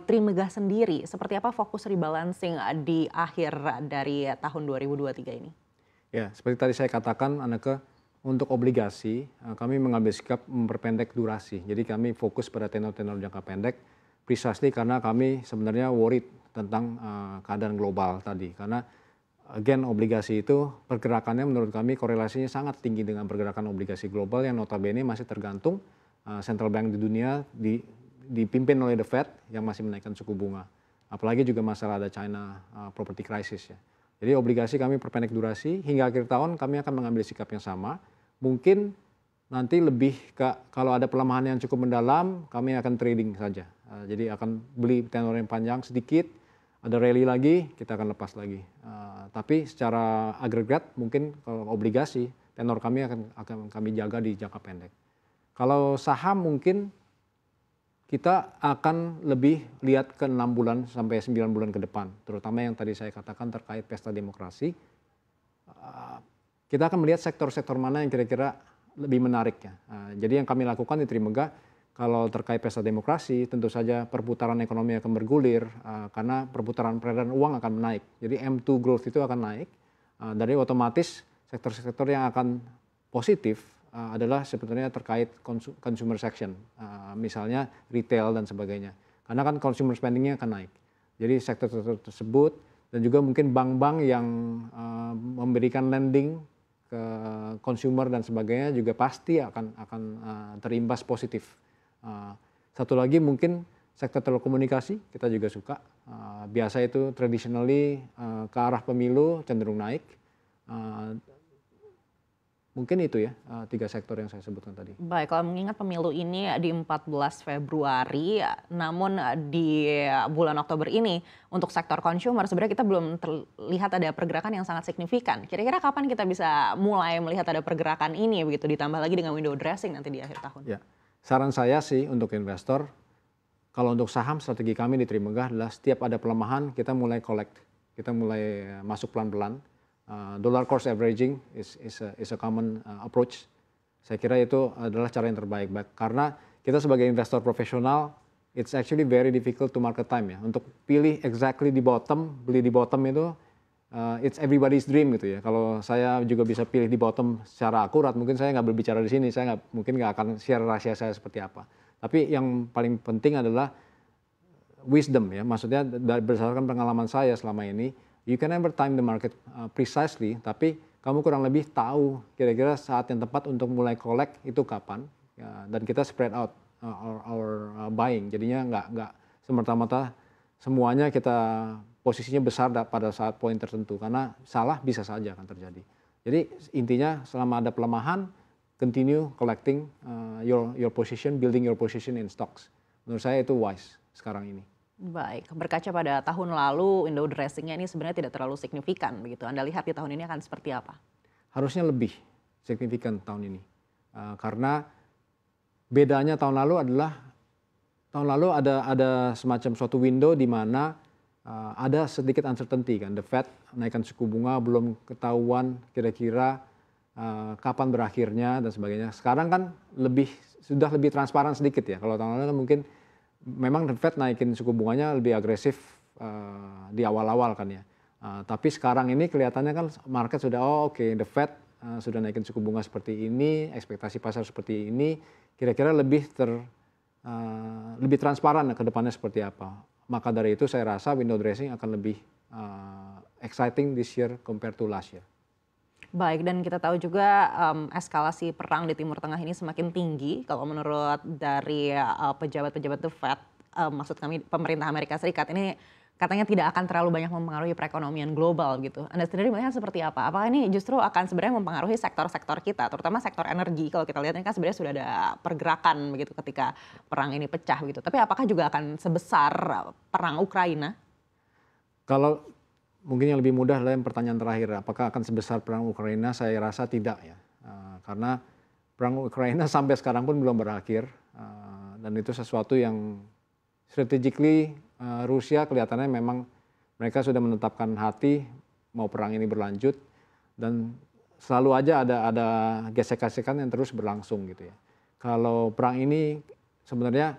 Trimegah sendiri, seperti apa fokus rebalancing di akhir dari tahun 2023 ini? Ya, seperti tadi saya katakan, Anneke, untuk obligasi kami mengambil sikap memperpendek durasi. Jadi kami fokus pada tenor-tenor jangka pendek, precisely karena kami sebenarnya worried tentang keadaan global tadi. Karena again obligasi itu pergerakannya menurut kami korelasinya sangat tinggi dengan pergerakan obligasi global yang notabene masih tergantung central bank di dunia dipimpin oleh the Fed yang masih menaikkan suku bunga. Apalagi juga masalah ada China property crisis ya. Jadi obligasi kami perpendek durasi, hingga akhir tahun kami akan mengambil sikap yang sama. Mungkin nanti lebih kalau ada pelemahan yang cukup mendalam, kami akan trading saja. Jadi akan beli tenor yang panjang sedikit, ada rally lagi, kita akan lepas lagi. Tapi secara agregat mungkin kalau obligasi, tenor kami akan kami jaga di jangka pendek. Kalau saham mungkin kita akan lebih lihat ke 6 bulan sampai 9 bulan ke depan, terutama yang tadi saya katakan terkait pesta demokrasi. Kita akan melihat sektor-sektor mana yang kira-kira lebih menarik ya. Jadi yang kami lakukan di Trimegah, kalau terkait pesta demokrasi, tentu saja perputaran ekonomi akan bergulir karena perputaran peredaran uang akan naik. Jadi M2 growth itu akan naik, dari otomatis sektor-sektor yang akan positif adalah sebetulnya terkait consumer section, misalnya retail dan sebagainya. Karena kan consumer spendingnya akan naik. Jadi sektor-sektor tersebut dan juga mungkin bank-bank yang memberikan lending ke consumer dan sebagainya juga pasti akan terimbas positif. Satu lagi mungkin sektor telekomunikasi kita juga suka. Biasa itu traditionally ke arah pemilu cenderung naik. Mungkin itu ya, 3 sektor yang saya sebutkan tadi. Baik, kalau mengingat pemilu ini di 14 Februari, namun di bulan Oktober ini untuk sektor consumer sebenarnya kita belum terlihat ada pergerakan yang sangat signifikan. Kira-kira kapan kita bisa mulai melihat ada pergerakan ini begitu, ditambah lagi dengan window dressing nanti di akhir tahun? Ya, saran saya sih untuk investor, kalau untuk saham strategi kami di Trimegah adalah setiap ada pelemahan kita mulai collect, kita mulai masuk pelan-pelan. Dollar cost averaging is a common approach. Saya kira itu adalah cara yang terbaik, karena kita sebagai investor profesional, it's actually very difficult to market time ya. Untuk pilih exactly di bottom, beli di bottom itu it's everybody's dream gitu ya. Kalau saya juga bisa pilih di bottom secara akurat, mungkin saya nggak berbicara di sini, saya mungkin nggak akan share rahasia saya seperti apa. Tapi yang paling penting adalah wisdom ya, maksudnya berdasarkan pengalaman saya selama ini. You can never time the market precisely, tapi kamu kurang lebih tahu kira-kira saat yang tepat untuk mulai collect itu kapan, ya, dan kita spread out our buying. Jadinya nggak semerta-merta semuanya kita posisinya besar pada saat poin tertentu, karena salah bisa saja akan terjadi. Jadi intinya selama ada pelemahan, continue collecting your position, building your position in stocks. Menurut saya itu wise sekarang ini. Baik, berkaca pada tahun lalu window dressing-nya ini sebenarnya tidak terlalu signifikan begitu. Anda lihat di tahun ini akan seperti apa? Harusnya lebih signifikan tahun ini. Karena bedanya tahun lalu ada semacam suatu window di mana ada sedikit uncertainty kan. The Fed naikkan suku bunga belum ketahuan kira-kira kapan berakhirnya dan sebagainya. Sekarang kan sudah lebih transparan sedikit ya. Kalau tahun lalu kan mungkin memang The Fed naikin suku bunganya lebih agresif di awal-awal kan ya. Tapi sekarang ini kelihatannya kan market sudah oke, The Fed sudah naikin suku bunga seperti ini, ekspektasi pasar seperti ini, kira-kira lebih transparan ke depannya seperti apa. Maka dari itu saya rasa window dressing akan lebih exciting this year compared to last year. Baik, dan kita tahu juga eskalasi perang di Timur Tengah ini semakin tinggi kalau menurut dari pejabat-pejabat The Fed, maksud kami pemerintah Amerika Serikat ini katanya tidak akan terlalu banyak mempengaruhi perekonomian global gitu. Anda sendiri melihat seperti apa? Apakah ini justru akan sebenarnya mempengaruhi sektor-sektor kita, terutama sektor energi? Kalau kita lihat ini kan sebenarnya sudah ada pergerakan begitu ketika perang ini pecah gitu. Tapi apakah juga akan sebesar perang Ukraina? Kalau mungkin yang lebih mudah adalah yang pertanyaan terakhir, apakah akan sebesar perang Ukraina? Saya rasa tidak ya, karena perang Ukraina sampai sekarang pun belum berakhir, dan itu sesuatu yang strategically Rusia kelihatannya memang mereka sudah menetapkan hati mau perang ini berlanjut, dan selalu aja ada gesek-gesekan yang terus berlangsung gitu ya. Kalau perang ini sebenarnya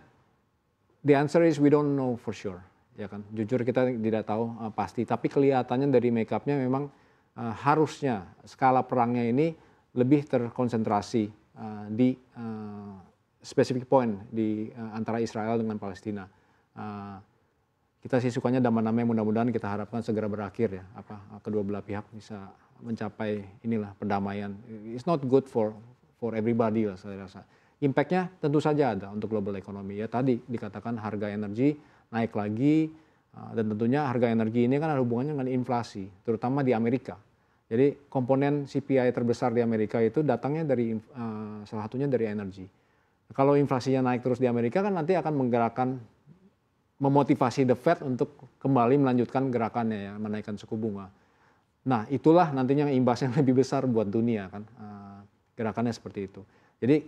The answer is we don't know for sure, ya kan. Jujur kita tidak tahu pasti, tapi kelihatannya dari make-up-nya memang harusnya skala perangnya ini lebih terkonsentrasi di specific point di antara Israel dengan Palestina. Kita sih sukanya damai-damai, mudah-mudahan kita harapkan segera berakhir ya, kedua belah pihak bisa mencapai inilah perdamaian. It's not good for everybody lah saya rasa. Impact-nya tentu saja ada untuk global economy. Ya tadi dikatakan harga energi naik lagi, dan tentunya harga energi ini kan ada hubungannya dengan inflasi, terutama di Amerika. Jadi komponen CPI terbesar di Amerika itu datangnya dari salah satunya dari energi. Kalau inflasinya naik terus di Amerika kan nanti akan menggerakkan, memotivasi the Fed untuk kembali melanjutkan gerakannya ya, menaikkan suku bunga. Nah itulah nantinya imbasnya lebih besar buat dunia kan, gerakannya seperti itu. Jadi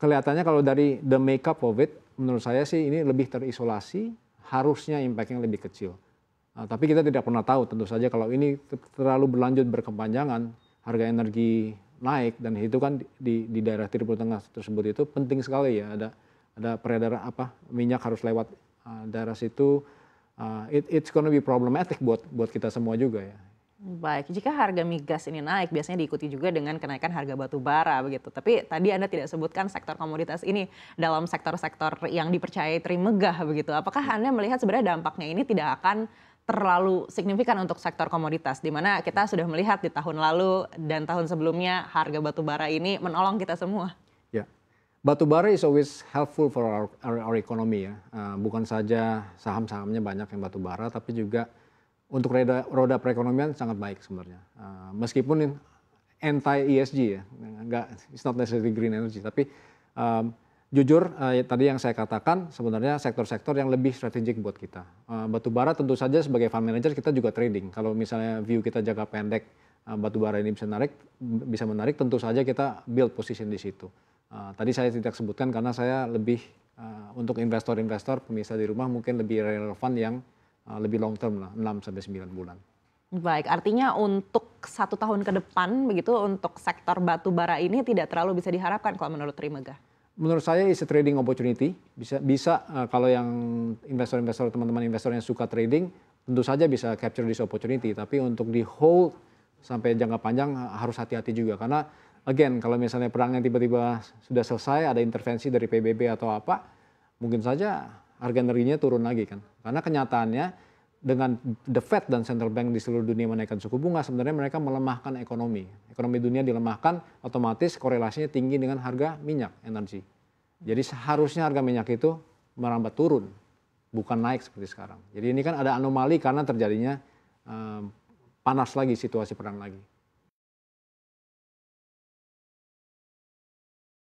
kelihatannya kalau dari the makeup of it, menurut saya sih ini lebih terisolasi, harusnya impact-nya lebih kecil. Tapi kita tidak pernah tahu, tentu saja kalau ini terlalu berlanjut berkepanjangan, harga energi naik, dan itu kan di daerah Timur Tengah tersebut itu penting sekali ya, ada peredaran minyak harus lewat daerah situ, it's gonna be problematic buat kita semua juga ya. Baik, jika harga migas ini naik biasanya diikuti juga dengan kenaikan harga batu bara begitu. Tapi tadi Anda tidak sebutkan sektor komoditas ini dalam sektor-sektor yang dipercayai Trimegah begitu. Apakah Anda melihat sebenarnya dampaknya ini tidak akan terlalu signifikan untuk sektor komoditas, di mana kita sudah melihat di tahun lalu dan tahun sebelumnya harga batu bara ini menolong kita semua? Ya, batu bara is always helpful for our economy ya. Bukan saja saham-sahamnya banyak yang batu bara, tapi juga untuk roda perekonomian sangat baik sebenarnya. Meskipun anti ESG ya, it's not necessarily green energy, tapi jujur tadi yang saya katakan sebenarnya sektor-sektor yang lebih strategik buat kita. Batu bara tentu saja sebagai fund manager kita juga trading. Kalau misalnya view kita jangka pendek batu bara ini bisa menarik, tentu saja kita build position di situ. Tadi saya tidak sebutkan karena saya lebih untuk investor-investor pemirsa di rumah mungkin lebih relevan yang lebih long term lah, 6-9 bulan. Baik, artinya untuk 1 tahun ke depan begitu untuk sektor batu bara ini tidak terlalu bisa diharapkan kalau menurut Trimegah? Menurut saya is a trading opportunity. Bisa kalau yang investor-investor, teman-teman investor yang suka trading, tentu saja bisa capture this opportunity. Tapi untuk di hold sampai jangka panjang harus hati-hati juga. Karena again, kalau misalnya perangnya tiba-tiba sudah selesai, ada intervensi dari PBB atau apa, mungkin saja harga energinya turun lagi kan. Karena kenyataannya dengan the Fed dan Central Bank di seluruh dunia menaikkan suku bunga, sebenarnya mereka melemahkan ekonomi. Ekonomi dunia dilemahkan, otomatis korelasinya tinggi dengan harga minyak, energi. Jadi seharusnya harga minyak itu merambat turun, bukan naik seperti sekarang. Jadi ini kan ada anomali karena terjadinya panas lagi situasi perang lagi.